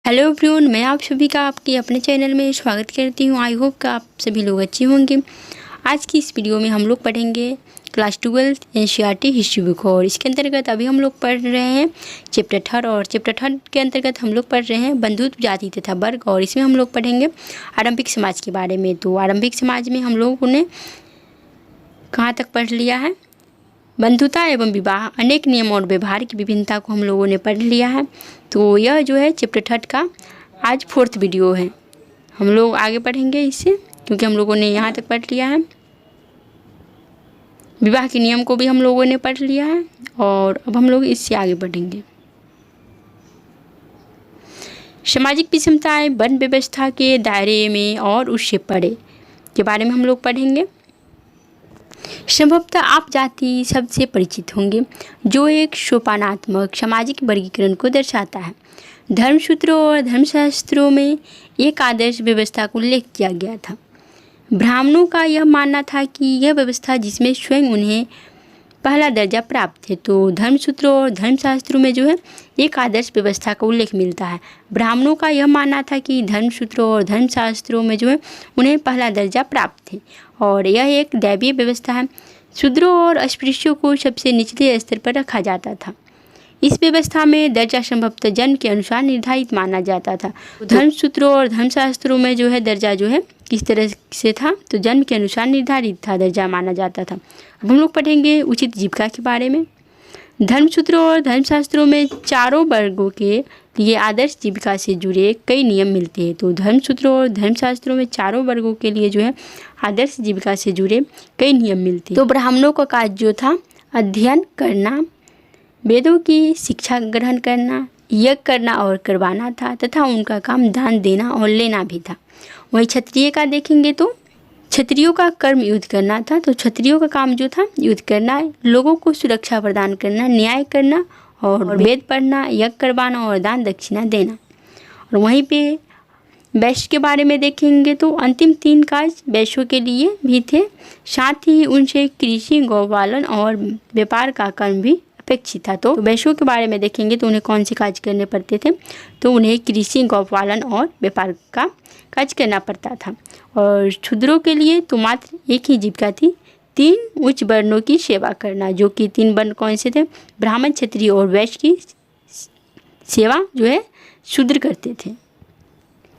Hello everyone, मैं आप सभी का आपके अपने चैनल में स्वागत करती हूँ। आई होप का आप सभी लोग अच्छे होंगे। आज की इस वीडियो में हम लोग पढ़ेंगे क्लास 12 एनसीईआरटी हिस्ट्री बुक, और इसके अंतर्गत अभी हम लोग पढ़ रहे हैं चैप्टर 3, और चैप्टर 3 के अंतर्गत हम लोग पढ़ रहे हैं बंधुत्व, जाति तथा वर्ग, और इसमें हम लोग पढ़ेंगे आरंभिक समाज के बारे में। तो आरंभिक समाज में हम लोगों ने कहाँ तक पढ़ लिया है? बंधुता एवं विवाह, अनेक नियम और व्यवहार की विभिन्नता को हम लोगों ने पढ़ लिया है। तो यह जो है चैप्टर 3 का आज 4th वीडियो है। हम लोग आगे पढ़ेंगे इससे, क्योंकि हम लोगों ने यहाँ तक पढ़ लिया है। विवाह के नियम को भी हम लोगों ने पढ़ लिया है, और अब हम लोग इससे आगे बढ़ेंगे। सामाजिक विषमताएं वर्ण व्यवस्था के दायरे में और उससे परे के बारे में हम लोग पढ़ेंगे। संभवतः आप जाति शब्द से परिचित होंगे, जो एक सोपानात्मक सामाजिक वर्गीकरण को दर्शाता है। धर्मसूत्रों और धर्मशास्त्रों में एक आदर्श व्यवस्था को उल्लेख किया गया था। ब्राह्मणों का यह मानना था कि यह व्यवस्था जिसमें स्वयं उन्हें पहला दर्जा प्राप्त है। तो धर्मसूत्रों और धर्मशास्त्रों में जो है एक आदर्श व्यवस्था का उल्लेख मिलता है। ब्राह्मणों का यह मानना था कि धर्मसूत्रों और धर्मशास्त्रों में जो है उन्हें पहला दर्जा प्राप्त है, और यह एक दैवीय व्यवस्था है। शूद्रों और अस्पृश्यों को सबसे निचले स्तर पर रखा जाता था। इस व्यवस्था में दर्जा संभवतः जन्म के अनुसार निर्धारित माना जाता था। धर्मसूत्रों और धर्मशास्त्रों में जो है दर्जा जो है किस तरह से था, तो जन्म के अनुसार निर्धारित था, दर्जा माना जाता था। अब हम लोग पढ़ेंगे उचित जीविका के बारे में। धर्मसूत्रों और धर्मशास्त्रों में चारों वर्गों के लिए आदर्श जीविका से जुड़े कई नियम मिलते हैं। तो धर्मसूत्रों और धर्मशास्त्रों में चारों वर्गों के लिए जो है आदर्श जीविका से जुड़े कई नियम मिलते हैं। तो ब्राह्मणों का कार्य जो था अध्ययन करना, वेदों की शिक्षा ग्रहण करना, यज्ञ करना और करवाना था, तथा उनका काम दान देना और लेना भी था। वहीं क्षत्रिय का देखेंगे तो क्षत्रियों का कर्म युद्ध करना था। तो क्षत्रियों का काम जो था युद्ध करना, लोगों को सुरक्षा प्रदान करना, न्याय करना और वेद पढ़ना, यज्ञ करवाना और दान दक्षिणा देना। और वहीं पे वैश्य के बारे में देखेंगे तो अंतिम 3 कार्य वैश्यों के लिए भी थे। साथ ही उनसे कृषि, गौपालन और व्यापार का कर्म भी अपेक्षित था। तो वैश्यों के बारे में देखेंगे तो उन्हें कौन से कार्य करने पड़ते थे, तो उन्हें कृषि, गौपालन और व्यापार का कार्य करना पड़ता था। और शूद्रों के लिए तो मात्र एक ही जीविका थी, 3 उच्च वर्णों की सेवा करना, जो कि 3 वर्ण कौन से थे? ब्राह्मण, क्षत्रिय और वैश्य की सेवा जो है शूद्र करते थे।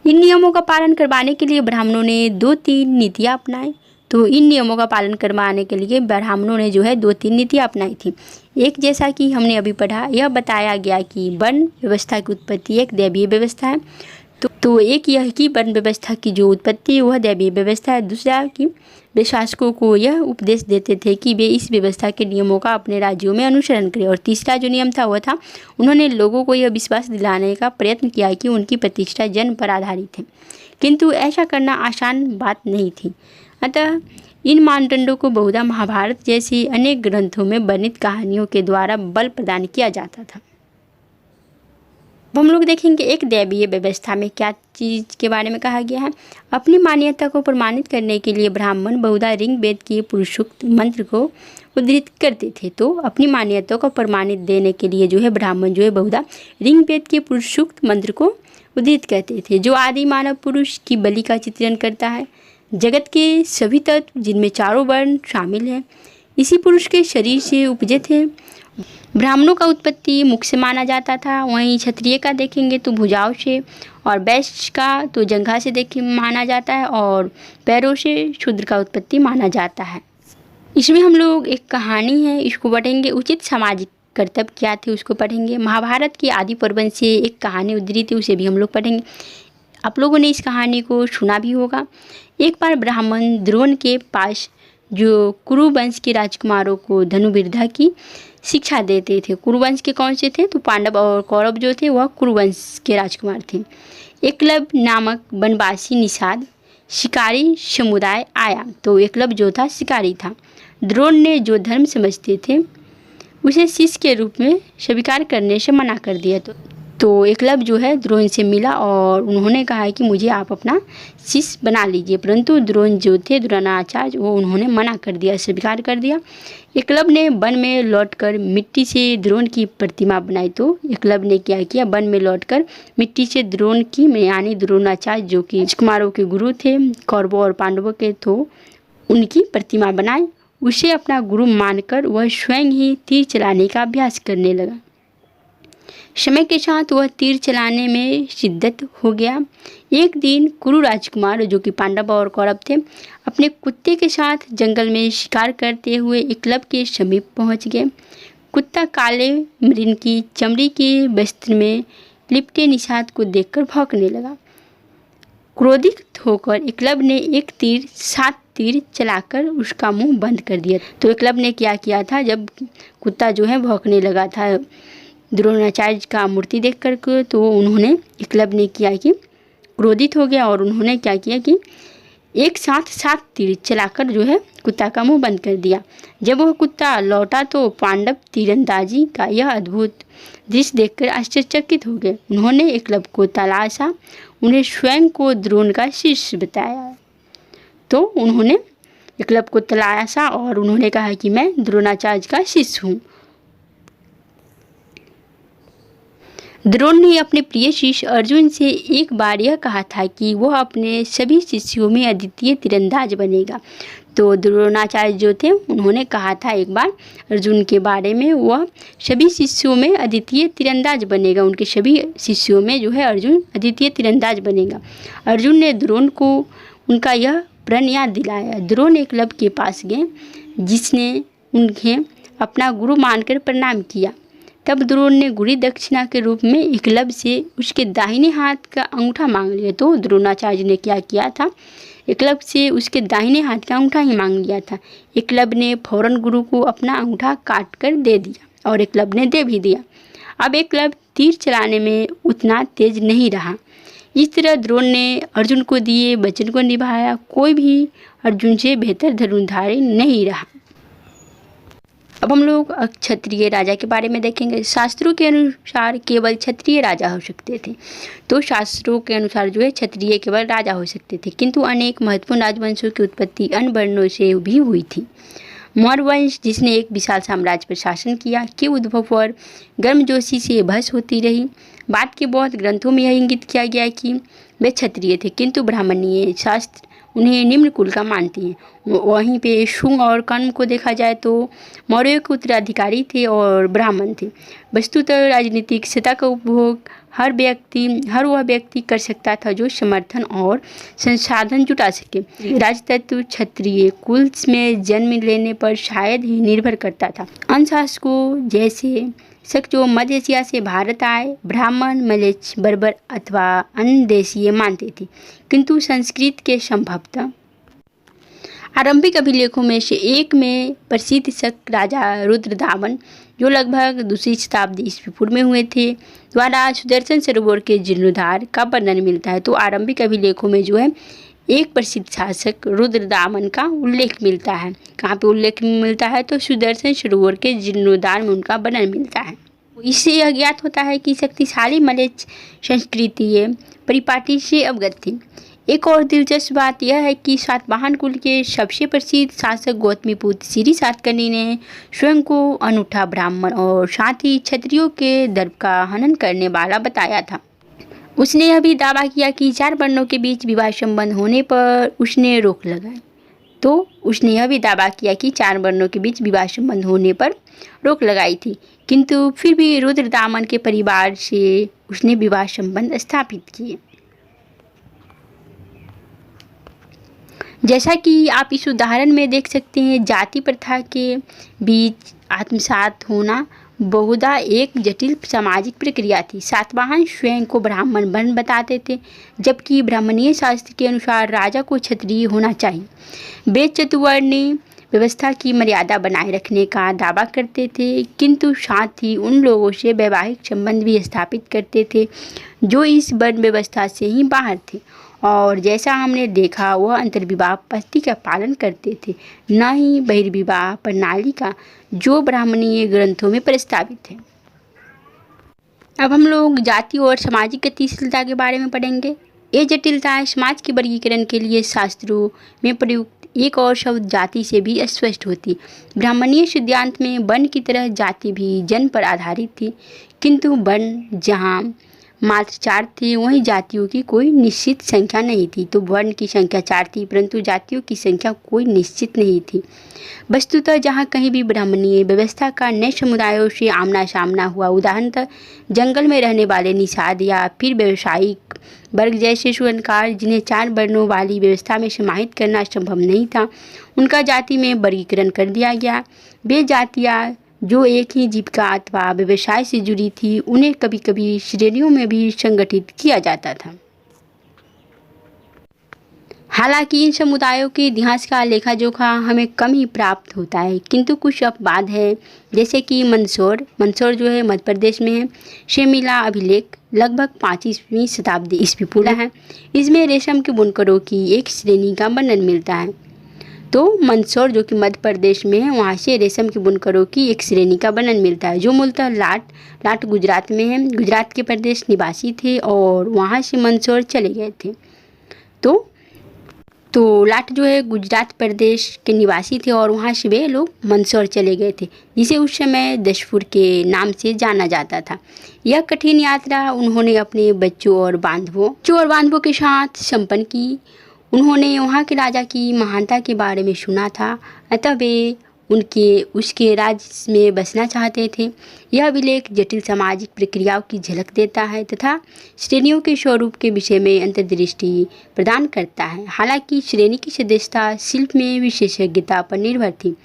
इन नियमों का पालन करवाने के लिए ब्राह्मणों ने 2-3 नीतियाँ अपनाई। तो इन नियमों का पालन करवाने के लिए ब्राह्मणों ने जो है 2-3 नीतियाँ अपनाई थी। एक, जैसा कि हमने अभी पढ़ा, यह बताया गया कि वर्ण व्यवस्था की उत्पत्ति एक दैवीय व्यवस्था है। तो एक यह कि वर्ण व्यवस्था की जो उत्पत्ति है वह दैवीय व्यवस्था है। दूसरा कि वे शासकों को यह उपदेश देते थे कि वे इस व्यवस्था के नियमों का अपने राज्यों में अनुसरण करें। और तीसरा जो नियम था वह था, उन्होंने लोगों को यह विश्वास दिलाने का प्रयत्न किया कि उनकी प्रतिष्ठा जन्म पर आधारित है, किंतु ऐसा करना आसान बात नहीं थी। अतः इन मानदंडों को बहुधा महाभारत जैसी अनेक ग्रंथों में वर्णित कहानियों के द्वारा बल प्रदान किया जाता था। अब हम लोग देखेंगे एक दैवीय व्यवस्था में क्या चीज़ के बारे में कहा गया है। अपनी मान्यता को प्रमाणित करने के लिए ब्राह्मण बहुधा ऋग्वेद के पुरुषोक्त मंत्र को उद्धृत करते थे। तो अपनी मान्यता को प्रमाणित देने के लिए जो है ब्राह्मण जो है बहुधा ऋग्वेद के पुरुषोक्त मंत्र को उद्धृत करते थे, जो आदि मानव पुरुष की बलि का चित्रण करता है। जगत के सभी तत्व जिनमें चारों वर्ण शामिल हैं, इसी पुरुष के शरीर से उपजे थे। ब्राह्मणों का उत्पत्ति मुख से माना जाता था। वहीं क्षत्रिय का देखेंगे तो भुजाओं से, और वैश्य का तो जंघा से माना जाता है, और पैरों से शूद्र का उत्पत्ति माना जाता है। इसमें हम लोग एक कहानी है, इसको पढ़ेंगे। उचित सामाजिक कर्तव्य क्या थे उसको पढ़ेंगे। महाभारत की आदि पर्व से एक कहानी उद्धृत है, उसे भी हम लोग पढ़ेंगे। आप लोगों ने इस कहानी को सुना भी होगा। एक बार ब्राह्मण द्रोण के पास जो कुरुवंश के राजकुमारों को धनुर्विद्या की शिक्षा देते थे। कुरुवंश के कौन से थे? तो पांडव और कौरव जो थे वह कुरुवंश के राजकुमार थे। एकलव्य नामक वनवासी निषाद शिकारी समुदाय आया। तो एकलव्य जो था शिकारी था। द्रोण ने जो धर्म समझते थे उसे शिष्य के रूप में स्वीकार करने से मना कर दिया। तो एकलव्य जो है द्रोण से मिला और उन्होंने कहा कि मुझे आप अपना शिष्य बना लीजिए, परंतु द्रोण जो थे द्रोणाचार्य वो उन्होंने मना कर दिया, स्वीकार कर दिया। एकलव्य ने वन में लौटकर मिट्टी से द्रोण की प्रतिमा बनाई। तो एकलव्य ने क्या किया, वन में लौटकर मिट्टी से द्रोण की यानी द्रोणाचार्य जो कि राजकुमारों के गुरु थे, कौरवों और पांडवों के, तो उनकी प्रतिमा बनाई। उसे अपना गुरु मानकर वह स्वयं ही तीर चलाने का अभ्यास करने लगा। समय के साथ वह तीर चलाने में शिद्दत हो गया। एक दिन कुरु राजकुमार जो कि पांडव और कौरव थे अपने कुत्ते के साथ जंगल में शिकार करते हुए एकलव्य के समीप पहुंच गए। कुत्ता काले मृग की चमड़ी के वस्त्र में लिपटे निषाद को देखकर भौंकने लगा। क्रोधित होकर एकलव्य ने एक तीर 7 तीर चलाकर उसका मुंह बंद कर दिया। तो एकलव्य ने क्या किया था, जब कुत्ता जो है भौंकने लगा था द्रोणाचार्य का मूर्ति देख कर के, तो उन्होंने एकलव्य ने किया कि क्रोधित हो गया और उन्होंने क्या किया कि एक साथ 7 तीर चलाकर जो है कुत्ता का मुंह बंद कर दिया। जब वह कुत्ता लौटा तो पांडव तीरंदाजी का यह अद्भुत दृश्य देखकर आश्चर्यचकित हो गए। उन्होंने एकलव्य को तलाशा, उन्हें स्वयं को द्रोण का शिष्य बताया। तो उन्होंने एकलव्य को तलाशा और उन्होंने कहा कि मैं द्रोणाचार्य का शिष्य हूँ। द्रोण ने अपने प्रिय शिष्य अर्जुन से एक बार यह कहा था कि वह अपने सभी शिष्यों में अद्वितीय तीरंदाज बनेगा। तो द्रोणाचार्य जो थे उन्होंने कहा था एक बार अर्जुन के बारे में, वह सभी शिष्यों में अद्वितीय तीरंदाज बनेगा, उनके सभी शिष्यों में जो है अर्जुन अद्वितीय तीरंदाज बनेगा। अर्जुन ने द्रोण को उनका यह प्रण याद दिलाया। द्रोण एकलव्य के पास गए जिसने उन्हें अपना गुरु मानकर प्रणाम किया। तब द्रोण ने गुरु दक्षिणा के रूप में एकलव्य से उसके दाहिने हाथ का अंगूठा मांग लिया। तो द्रोणाचार्य ने क्या किया था, एकलव्य से उसके दाहिने हाथ का अंगूठा ही मांग लिया था। एकलव्य ने फौरन गुरु को अपना अंगूठा काट कर दे दिया और एकलव्य ने दे भी दिया। अब एकलव्य तीर चलाने में उतना तेज नहीं रहा। इस तरह द्रोण ने अर्जुन को दिए वचन को निभाया। कोई भी अर्जुन से बेहतर धनुर्धारी नहीं रहा। अब हम लोग क्षत्रिय राजा के बारे में देखेंगे। शास्त्रों के अनुसार केवल क्षत्रिय राजा हो सकते थे। तो शास्त्रों के अनुसार जो है क्षत्रिय केवल राजा हो सकते थे, किंतु अनेक महत्वपूर्ण राजवंशों की उत्पत्ति अन्य वर्णों से भी हुई थी। मौर्य वंश जिसने एक विशाल साम्राज्य पर शासन किया के उद्भव पर गर्मजोशी से बहस होती रही। बाद के बौद्ध ग्रंथों में यह इंगित किया गया कि वे क्षत्रिय थे, किंतु ब्राह्मणीय शास्त्र उन्हें निम्न कुल का मानते हैं। वहीं पे शुंग और कण्व को देखा जाए तो मौर्यों के उत्तराधिकारी थे और ब्राह्मण थे। वस्तुतः राजनीतिक सत्ता का उपभोग हर वह व्यक्ति कर सकता था जो समर्थन और संसाधन जुटा सके। राजतत्व क्षत्रिय कुल में जन्म लेने पर शायद ही निर्भर करता था। अन्य शासकों जैसे शक जो मध्य एशिया से भारत आए ब्राह्मण, मलेच्छ, बर्बर अथवा अन्य देशीय मानते थे, किंतु संस्कृत के संभवतः आरंभिक अभिलेखों में से एक में प्रसिद्ध शक राजा रुद्रदामन जो लगभग 2वीं शताब्दी ईस्वी पूर्व में हुए थे द्वारा सुदर्शन सरोवर के जीर्णोद्धार का वर्णन मिलता है। तो आरंभिक अभिलेखों में जो है एक प्रसिद्ध शासक रुद्रदामन का उल्लेख मिलता है। कहाँ पे उल्लेख मिलता है, तो सुदर्शन सरोवर के जीर्णोद्धार में उनका वर्णन मिलता है। इससे यह ज्ञात होता है कि शक्तिशाली मलेच्छ संस्कृति परिपाटी से अवगत थी। एक और दिलचस्प बात यह है कि सातवाहन कुल के सबसे प्रसिद्ध शासक गौतमीपुत्र श्री सातकर्णी ने स्वयं को अनूठा ब्राह्मण और साथ ही क्षत्रियों के दर्प का हनन करने वाला बताया था। उसने यह भी दावा किया कि 4 वर्णों के बीच विवाह संबंध होने पर उसने रोक लगाई। तो उसने यह भी दावा किया कि 4 वर्णों के बीच विवाह संबंध होने पर रोक लगाई थी, किंतु फिर भी रुद्रदामन के परिवार से उसने विवाह संबंध स्थापित किए। जैसा कि आप इस उदाहरण में देख सकते हैं, जाति प्रथा के बीच आत्मसात होना बहुधा एक जटिल सामाजिक प्रक्रिया थी। सातवाहन स्वयं को ब्राह्मण वर्ण बताते थे, जबकि ब्राह्मणीय शास्त्र के अनुसार राजा को क्षत्रिय होना चाहिए। वे चतुर्वर्णीय व्यवस्था की मर्यादा बनाए रखने का दावा करते थे, किंतु साथ ही उन लोगों से वैवाहिक संबंध भी स्थापित करते थे जो इस वर्ण व्यवस्था से ही बाहर थे। और जैसा हमने देखा वह अंतर्विवाह पद्धति का पालन करते थे, न ही बहिर्विवाह प्रणाली का जो ब्राह्मणीय ग्रंथों में प्रस्तावित है। अब हम लोग जाति और सामाजिक गतिशीलता के बारे में पढ़ेंगे। ये जटिलताएं समाज के वर्गीकरण के लिए शास्त्रों में प्रयुक्त एक और शब्द जाति से भी स्पष्ट होती। ब्राह्मणीय सिद्धांत में वर्ण की तरह जाति भी जन्म पर आधारित थी, किंतु वर्ण जहाँ मात्र 4 थे वहीं जातियों की कोई निश्चित संख्या नहीं थी। तो वर्ण की संख्या 4 थी, परंतु जातियों की संख्या कोई निश्चित नहीं थी। वस्तुतः जहाँ कहीं भी ब्राह्मणीय व्यवस्था का नए समुदायों से आमना सामना हुआ, उदाहरणतः जंगल में रहने वाले निषाद या फिर व्यवसायिक वर्ग जैसे शूद्रकार, जिन्हें 4 वर्णों वाली व्यवस्था में समाहित करना संभव नहीं था, उनका जाति में वर्गीकरण कर दिया गया। वे जातियाँ जो एक ही जीविका अथवा व्यवसाय से जुड़ी थी, उन्हें कभी कभी श्रेणियों में भी संगठित किया जाता था। हालांकि इन समुदायों के इतिहास का लेखा जोखा हमें कम ही प्राप्त होता है, किंतु कुछ अपवाद है, जैसे कि मंदसौर जो है मध्य प्रदेश में है, से मिला अभिलेख लगभग 5वीं शताब्दी ईस्वी पूर्व है। इसमें रेशम के बुनकरों की एक श्रेणी का वर्णन मिलता है। तो मंदसौर जो कि मध्य प्रदेश में है, वहाँ से रेशम के बुनकरों की एक श्रेणी का वर्णन मिलता है, जो मूलतः लाट गुजरात में है। गुजरात के प्रदेश निवासी थे और वहाँ से मंदसौर चले गए थे। तो लाट जो है गुजरात प्रदेश के निवासी थे और वहाँ से वे लोग मंदसौर चले गए थे, जिसे उस समय दशपुर के नाम से जाना जाता था। यह कठिन यात्रा उन्होंने अपने बच्चों और बांधवों के साथ संपन्न की। उन्होंने वहाँ के राजा की महानता के बारे में सुना था, अतः वे उसके राज्य में बसना चाहते थे। यह अभिलेख जटिल सामाजिक प्रक्रियाओं की झलक देता है तथा श्रेणियों के स्वरूप के विषय में अंतर्दृष्टि प्रदान करता है। हालांकि श्रेणी की सदस्यता शिल्प में विशेषज्ञता पर निर्भर थी।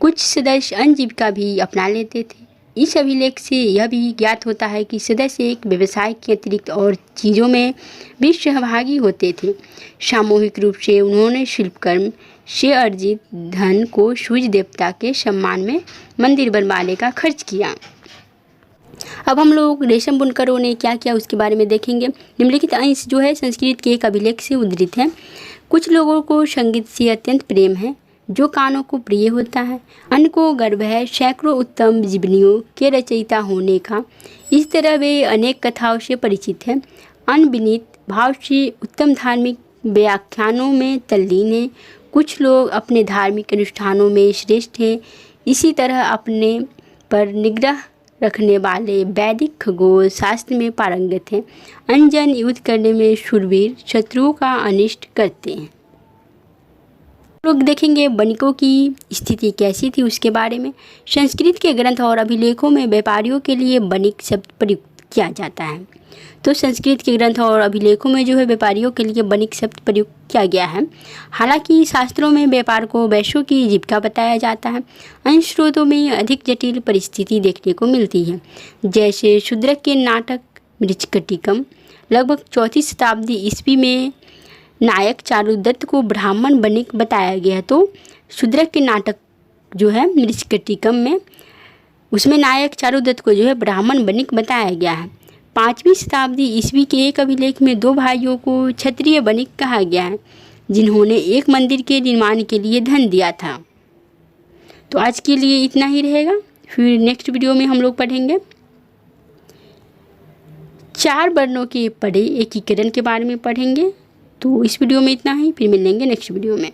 कुछ सदस्य अन्य जीविका भी अपना लेते थे। इस अभिलेख से यह भी ज्ञात होता है कि सदस्य एक व्यवसाय के अतिरिक्त और चीज़ों में भी सहभागी होते थे। सामूहिक रूप से उन्होंने शिल्पकर्म से अर्जित धन को सूर्य देवता के सम्मान में मंदिर बनवाने का खर्च किया। अब हम लोग रेशम बुनकरों ने क्या किया उसके बारे में देखेंगे। निम्नलिखित अंश जो है संस्कृत के एक अभिलेख से उद्धृत है। कुछ लोगों को संगीत से अत्यंत प्रेम है, जो कानों को प्रिय होता है। अन्य को गर्व है सैकड़ों उत्तम जीवनियों के रचयिता होने का। इस तरह वे अनेक कथाओं से परिचित हैं। अनविनीत भाव से उत्तम धार्मिक व्याख्यानों में तल्लीन हैं। कुछ लोग अपने धार्मिक अनुष्ठानों में श्रेष्ठ हैं। इसी तरह अपने पर निग्रह रखने वाले वैदिक खगोल शास्त्र में पारंगत हैं। अनजन युद्ध करने में शूरवीर शत्रुओं का अनिष्ट करते हैं। लोग देखेंगे वणिकों की स्थिति कैसी थी उसके बारे में। संस्कृत के ग्रंथ और अभिलेखों में व्यापारियों के लिए वणिक शब्द प्रयुक्त किया जाता है। तो संस्कृत के ग्रंथ और अभिलेखों में जो है व्यापारियों के लिए वणिक शब्द प्रयुक्त किया गया है। हालांकि शास्त्रों में व्यापार को वैश्यों की जीविका बताया जाता है। अन्य स्रोतों में अधिक जटिल परिस्थिति देखने को मिलती है, जैसे शूद्रक के नाटक मृच्छकटिकम लगभग 4वीं शताब्दी ईस्वी में नायक चारुदत्त को ब्राह्मण वणिक बताया गया। तो शूद्रक के नाटक जो है मृच्छकटिकम में उसमें नायक चारुदत्त को जो है ब्राह्मण वणिक बताया गया है। 5वीं शताब्दी ईस्वी के एक अभिलेख में 2 भाइयों को क्षत्रिय वणिक कहा गया है, जिन्होंने एक मंदिर के निर्माण के लिए धन दिया था। तो आज के लिए इतना ही रहेगा। फिर नेक्स्ट वीडियो में हम लोग पढ़ेंगे 4 वर्णों के पढ़े एकीकरण के बारे में पढ़ेंगे। तो इस वीडियो में इतना ही, फिर मिलेंगे नेक्स्ट वीडियो में।